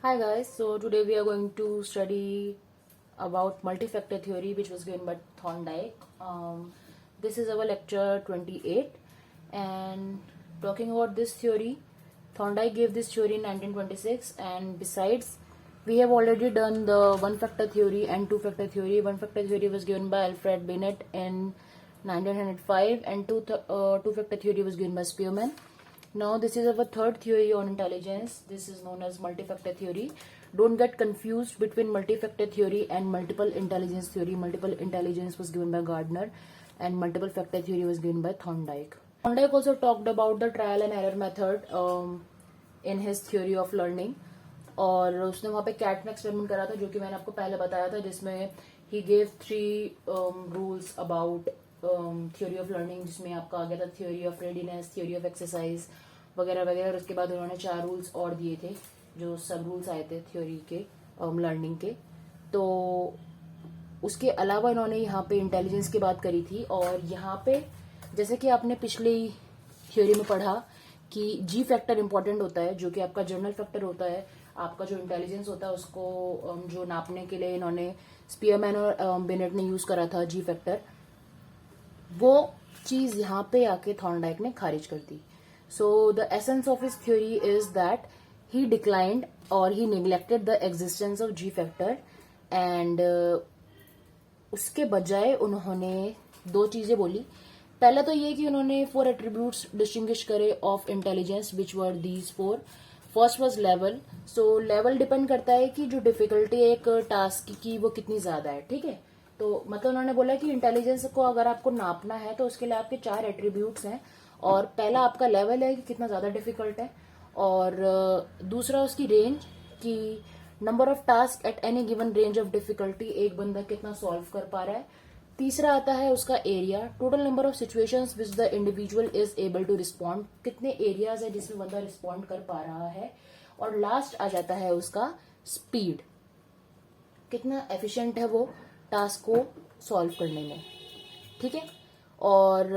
Hi guys, so today we are going to study about multi-factor theory which was given by Thorndike. This is our lecture 28 and talking about this theory, Thorndike gave this theory in 1926 and besides we have already done the one-factor theory and two-factor theory. One-factor theory was given by Alfred Binet in 1905 and two-factor theory was given by Spearman. Now this is our third theory on intelligence. This is known as multi-factor theory. Don't get confused between multi-factor theory and multiple intelligence theory. Multiple intelligence was given by Gardner and multiple factor theory was given by Thorndike. Thorndike also talked about the trial and error method in his theory of learning. और उसने वहाँ पे cat में experiment करा था जो कि मैंने आपको पहले बताया था, जिसमें he gave 3 rules about theory of learning, जिसमें आपका आ गया था theory of readiness, theory of exercise वगैरह वगैरह। और उसके बाद उन्होंने 4 रूल्स और दिए थे जो सब रूल्स आए थे थ्योरी के लर्निंग के। तो उसके अलावा इन्होंने यहाँ पे इंटेलिजेंस की बात करी थी। और यहाँ पे जैसे कि आपने पिछली थ्योरी में पढ़ा कि जी फैक्टर इंपॉर्टेंट होता है, जो कि आपका जर्नल फैक्टर होता है। आपका जो इंटेलिजेंस होता है उसको जो नापने के लिए इन्होंने स्पीयरमैन और बिनेट ने यूज करा था जी फैक्टर, वो चीज यहाँ पे आके थॉर्नडाइक ने खारिज कर दी। So the essence of his theory is that he declined और he neglected the existence of G factor and उसके बजाय उन्होंने 2 चीजें बोली। पहला तो ये कि उन्होंने 4 एट्रीब्यूट्स डिस्टिंग्विश करे of intelligence which were these 4। First was level. So level depend करता है कि जो डिफिकल्टी एक टास्क की वो कितनी ज्यादा है, ठीक है। तो मतलब उन्होंने बोला कि इंटेलिजेंस को अगर आपको नापना है तो उसके लिए आपके 4 एट्रीब्यूट्स हैं। और पहला आपका लेवल है कि कितना ज्यादा डिफिकल्ट है, और दूसरा उसकी रेंज कि number of task at any given range of difficulty, एक बंदा कितना सॉल्व कर पा रहा है। तीसरा आता है उसका area, total number of situations which the individual is able to respond, कितने एरियाज है जिसमें बंदा रिस्पॉन्ड कर पा रहा है। और लास्ट आ जाता है उसका स्पीड, कितना एफिशिएंट है वो टास्क को सॉल्व करने में, ठीक है। और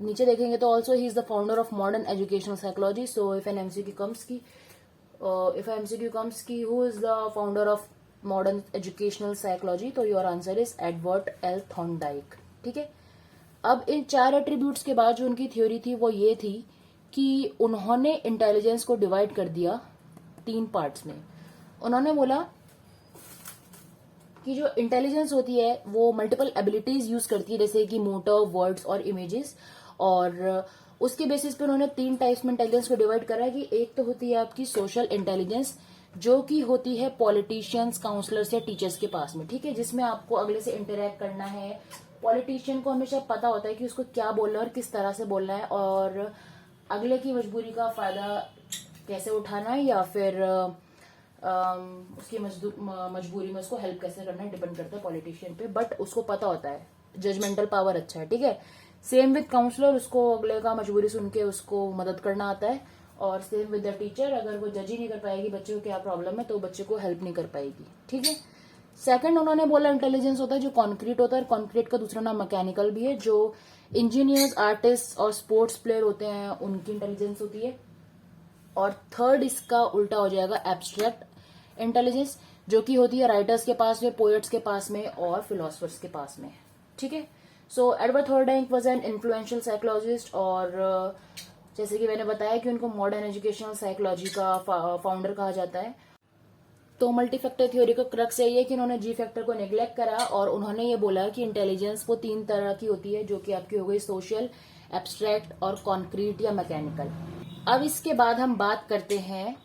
नीचे देखेंगे तो also he is the founder of modern educational psychology. So if an MCQ comes की who is the founder of modern educational psychology, तो your answer is Edward L Thorndike, ठीक है। अब इन 4 एट्रीब्यूट्स के बाद जो उनकी थ्योरी थी वो ये थी कि उन्होंने इंटेलिजेंस को डिवाइड कर दिया 3 पार्ट्स में। उन्होंने बोला कि जो इंटेलिजेंस होती है वो मल्टीपल एबिलिटीज यूज करती है, जैसे कि मोटर, वर्ड्स और इमेजेस। और उसके बेसिस पे उन्होंने 3 टाइप्स में इंटेलिजेंस को डिवाइड करा है कि एक तो होती है आपकी सोशल इंटेलिजेंस, जो कि होती है पॉलिटिशियंस, काउंसलर्स या टीचर्स के पास में, ठीक है, जिसमें आपको अगले से इंटरेक्ट करना है। पॉलिटिशियन को हमेशा पता होता है कि उसको क्या बोलना है और किस तरह से बोलना है, और अगले की मजबूरी का फायदा कैसे उठाना है या फिर उसकी मजबूरी में उसको हेल्प कैसे करना है, डिपेंड करता है पॉलिटिशियन पे, बट उसको पता होता है, जजमेंटल पावर अच्छा है, ठीक है। सेम विद काउंसलर, उसको अगले का मजबूरी सुन के उसको मदद करना आता है। और सेम विद द टीचर, अगर वो जज ही नहीं कर पाएगी बच्चे को क्या प्रॉब्लम है तो बच्चे को हेल्प नहीं कर पाएगी, ठीक है। सेकंड उन्होंने बोला इंटेलिजेंस होता है जो कॉन्क्रीट होता है, कॉन्क्रीट का दूसरा नाम मैकेनिकल भी है, जो इंजीनियर्स, आर्टिस्ट और स्पोर्ट्स प्लेयर होते हैं उनकी इंटेलिजेंस होती है। और थर्ड इसका उल्टा हो जाएगा एब्स्ट्रैक्ट इंटेलिजेंस, जो कि होती है राइटर्स के पास में, पोएट्स के पास में और फिलोसफर्स के पास में, ठीक है। सो Edward Thorndike was an influential psychologist, और जैसे कि मैंने बताया कि उनको मॉडर्न एजुकेशनल साइकोलॉजी का फाउंडर कहा जाता है। तो मल्टी फैक्टर थ्योरी का क्रक्स यही है कि उन्होंने जी फैक्टर को नेग्लेक्ट करा और उन्होंने ये बोला कि इंटेलिजेंस वो 3 तरह की होती है, जो कि आपकी हो गई सोशल, एब्स्ट्रैक्ट और कॉन्क्रीट या मैकेनिकल। अब इसके बाद हम बात करते हैं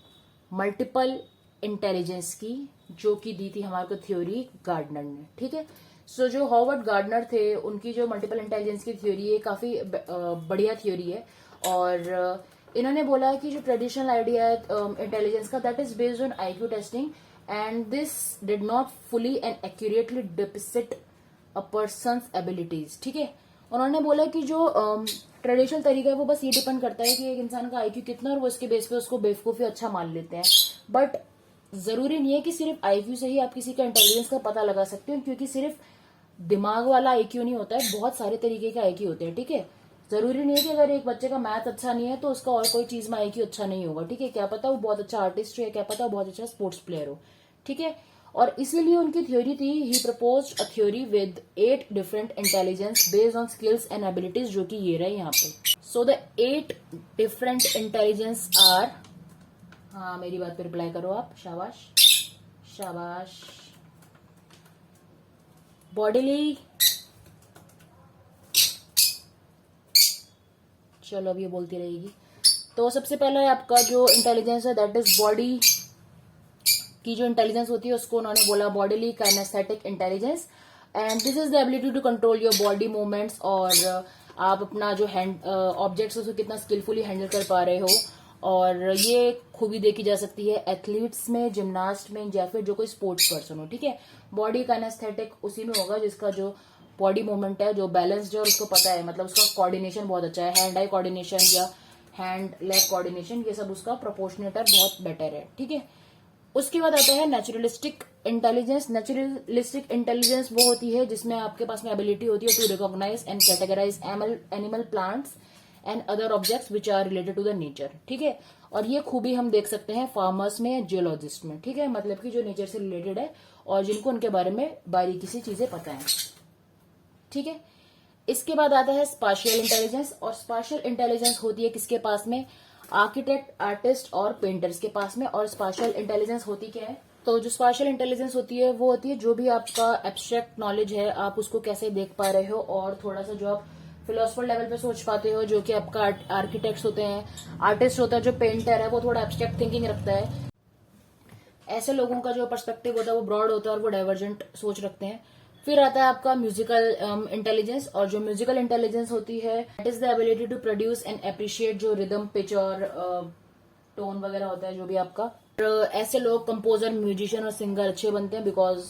मल्टीपल इंटेलिजेंस की, जो कि दी थी हमारे को थ्योरी गार्डनर ने, ठीक है। सो जो हॉवर्ड गार्डनर थे उनकी जो मल्टीपल इंटेलिजेंस की थ्योरी है काफी बढ़िया थ्योरी है। और इन्होंने बोला कि जो ट्रेडिशनल आइडिया है इंटेलिजेंस का, that is based on IQ testing and this did not fully and accurately depict a persons abilities, ठीक है। उन्होंने बोला कि जो ट्रेडिशनल तरीका है वो बस ये डिपेंड करता है कि एक इंसान का आईक्यू कितना है और वो उसके बेस पे उसको बेवकूफी अच्छा मान लेते हैं। बट जरूरी नहीं है कि सिर्फ आईक्यू से ही आप किसी का इंटेलिजेंस का पता लगा सकते हो, क्योंकि सिर्फ दिमाग वाला आईक्यू नहीं होता है, बहुत सारे तरीके के आईक्यू होते हैं, ठीक है। जरूरी नहीं है कि अगर एक बच्चे का मैथ अच्छा नहीं है तो उसका और कोई चीज में आईक्यू अच्छा नहीं होगा, ठीक है। क्या पता वो बहुत अच्छा आर्टिस्ट हो, क्या पता वो बहुत अच्छा स्पोर्ट्स प्लेयर हो, ठीक है। और इसीलिए उनकी थ्योरी थी, he proposed a theory with 8 different intelligence based on skills and abilities, जो कि ये रहे यहाँ पे। So the 8 different intelligence are, हाँ मेरी बात पे रिप्लाई करो आप, शाबाश शाबाश। बॉडीली, चलो अब ये बोलती रहेगी। तो सबसे पहले आपका जो इंटेलिजेंस है दैट इज बॉडी की जो इंटेलिजेंस होती है उसको उन्होंने बोला bodily kinesthetic intelligence, and this is the ability to control your body movements, और आप अपना जो हैंड ऑब्जेक्ट्स उसको कितना स्किलफुली हैंडल कर पा रहे हो। और ये खूबी देखी जा सकती है एथलीट्स में, जिमनास्ट में, या फिर जो कोई स्पोर्ट्स पर्सन हो, ठीक है। बॉडी काइनेस्थेटिक उसी में होगा जिसका जो बॉडी मूवमेंट है जो बैलेंस्ड है और उसको पता है, मतलब उसका कोऑर्डिनेशन बहुत अच्छा है, हैंड आई कोऑर्डिनेशन या हैंड लेग कोऑर्डिनेशन, ये सब उसका प्रोपोर्शनेटर बहुत बेटर है, ठीक है। उसके बाद आता है नेचुरलिस्टिक इंटेलिजेंस। नेचुरलिस्टिक इंटेलिजेंस वो होती है जिसमें आपके पास में एबिलिटी होती है to recognise and categorise animal, plants and other objects which are related to the nature, ठीक है। और ये खूबी हम देख सकते हैं फार्मर्स में, जियोलॉजिस्ट में, ठीक है, मतलब कि जो नेचर से रिलेटेड है और जिनको उनके बारे में बारीकी से चीजें पता है, ठीक है। इसके बाद आता है स्पाशियल इंटेलिजेंस, और स्पाशियल इंटेलिजेंस होती है किसके पास में, आर्किटेक्ट, आर्टिस्ट और पेंटर्स के पास में। और स्पाशियल इंटेलिजेंस होती क्या है, तो जो स्पाशियल इंटेलिजेंस होती है वो होती है जो भी आपका एब्स्ट्रैक्ट नॉलेज है आप उसको कैसे देख पा रहे हो, और थोड़ा सा जो आप फिलोसफर लेवल पे सोच पाते हो, जो कि आपका आर्किटेक्ट्स होते हैं, आर्टिस्ट होता है, जो पेंटर है वो थोड़ा एब्स्ट्रैक्ट थिंकिंग रखता है। ऐसे लोगों का जो पर्सपेक्टिव होता है वो ब्रॉड होता है और वो डाइवर्जेंट सोच रखते हैं। फिर आता है आपका म्यूजिकल इंटेलिजेंस, और जो म्यूजिकल इंटेलिजेंस होती है that is the ability to produce and appreciate जो रिदम, पिच और टोन वगैरह होता है जो भी आपका। ऐसे लोग कंपोजर, म्यूजिशियन और सिंगर अच्छे बनते हैं बिकॉज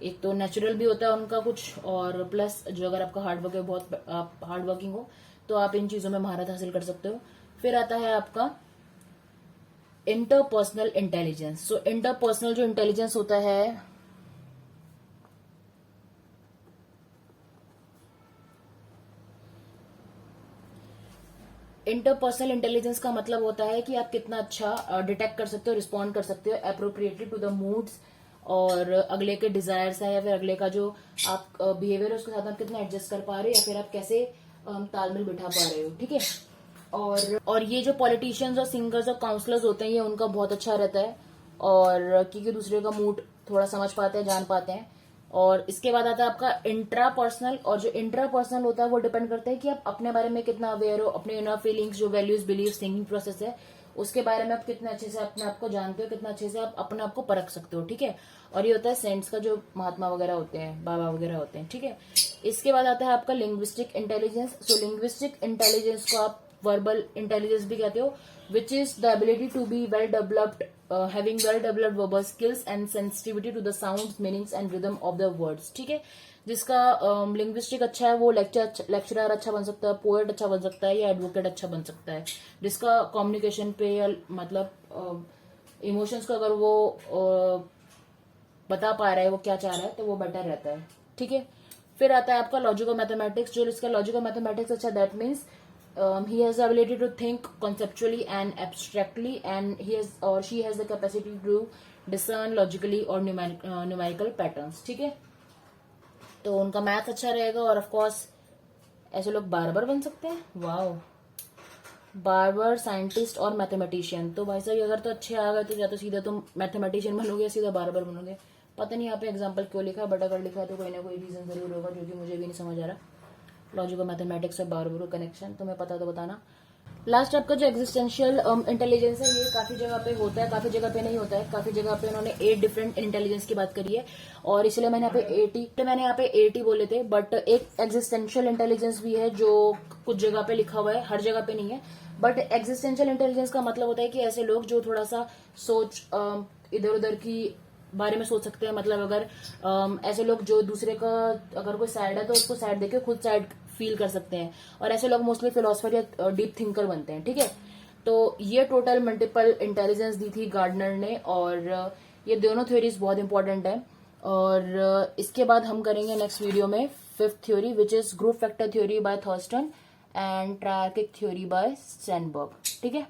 एक तो नेचुरल भी होता है उनका कुछ, और प्लस जो अगर आपका हार्ड वर्क है, बहुत आप हार्ड वर्किंग हो तो आप इन चीजों में महारत हासिल कर सकते हो। फिर आता है आपका इंटरपर्सनल इंटेलिजेंस। सो इंटरपर्सनल जो इंटेलिजेंस होता है, इंटरपर्सनल इंटेलिजेंस का मतलब होता है कि आप कितना अच्छा डिटेक्ट कर सकते हो, रिस्पॉन्ड कर सकते हो अप्रोप्रिएटली टू द मूड्स और अगले के डिजायर्स है, या फिर अगले का जो आप बिहेवियर है उसके साथ आप कितना एडजस्ट कर पा रहे हो, या फिर आप कैसे तालमेल बिठा पा रहे हो, ठीक है। और ये जो पॉलिटिशियंस और सिंगर्स और काउंसलर्स होते हैं ये उनका बहुत अच्छा रहता है, और क्योंकि दूसरे का मूड थोड़ा समझ पाते हैं, जान पाते हैं। और इसके बाद आता है आपका इंट्रा पर्सनल, और जो इंट्रा पर्सनल होता है वो डिपेंड करता है कि आप अपने बारे में कितना अवेयर हो, अपने इनर फीलिंग्स, जो वैल्यूज, बिलीव्स, थिंकिंग प्रोसेस है उसके बारे में आप कितने अच्छे से अपने आप को जानते हो, कितना अच्छे से आप अपने आप को परख सकते हो, ठीक है। और ये होता है सेंट्स का, जो महात्मा वगैरह होते हैं, बाबा वगैरह होते हैं, ठीक है। इसके बाद आता है आपका linguistic intelligence. So linguistic intelligence को आप वर्बल इंटेलिजेंस भी कहते हो, which is the ability to be well developed, having well developed verbal skills and sensitivity to the sounds, meanings and rhythm of the words, ठीक है। जिसका linguistic अच्छा है वो लेक्चरर अच्छा बन सकता है, पोएट अच्छा बन सकता है, या एडवोकेट अच्छा बन सकता है। जिसका कम्युनिकेशन पे या मतलब इमोशंस को अगर वो बता पा रहा है वो क्या चाह रहा है तो वो बेटर रहता है, ठीक है। फिर आता है आपका लॉजिकल मैथमेटिक्स। जो इसका लॉजिकल मैथमेटिक्स अच्छा, that means he has the ability to think conceptually and abstractly, and he has or she has the capacity to discern logically or numerical patterns, ठीक है। तो उनका मैथ अच्छा रहेगा, और ऑफ कोर्स ऐसे लोग बार्बर बन सकते हैं, वाओ, बार्बर, साइंटिस्ट और मैथमेटिशियन। तो भाई साहब अगर तो अच्छे आ गए तो या तो सीधा तुम मैथमेटिशियन बनोगे या सीधा बार्बर बनोगे। पता नहीं यहाँ पे एग्जाम्पल क्यों लिखा है, बट अगर लिखा है तो कोई ना कोई रीजन जरूर होगा जो कि मुझे भी नहीं समझ आ रहा। लॉजिकल मैथमेटिक्स और बार्बर कनेक्शन तुम्हें पता तो बताना। लास्ट आपका जो एग्जिस्टेंशियल इंटेलिजेंस है ये काफी जगह पे होता है, काफी जगह पे नहीं होता है। काफी जगह पे उन्होंने 8 डिफरेंट इंटेलिजेंस की बात करी है, और इसलिए मैंने यहाँ पे 80 बोले थे। बट एक एग्जिस्टेंशियल इंटेलिजेंस भी है जो कुछ जगह पे लिखा हुआ है, हर जगह पे नहीं है। बट एग्जिस्टेंशियल इंटेलिजेंस का मतलब होता है कि ऐसे लोग जो थोड़ा सा सोच इधर उधर की बारे में सोच सकते हैं। मतलब अगर ऐसे लोग जो दूसरे का अगर कोई साइड है तो उसको साइड देके खुद साइड फील कर सकते हैं, और ऐसे लोग मोस्टली फिलोसफर या डीप थिंकर बनते हैं, ठीक है। तो ये टोटल मल्टीपल इंटेलिजेंस दी थी गार्डनर ने, और ये दोनों थ्योरीज बहुत इंपॉर्टेंट है। और इसके बाद हम करेंगे नेक्स्ट वीडियो में 5th theory which is group factor theory by Thurstone, and triarchic theory by Sternberg. ठीक है.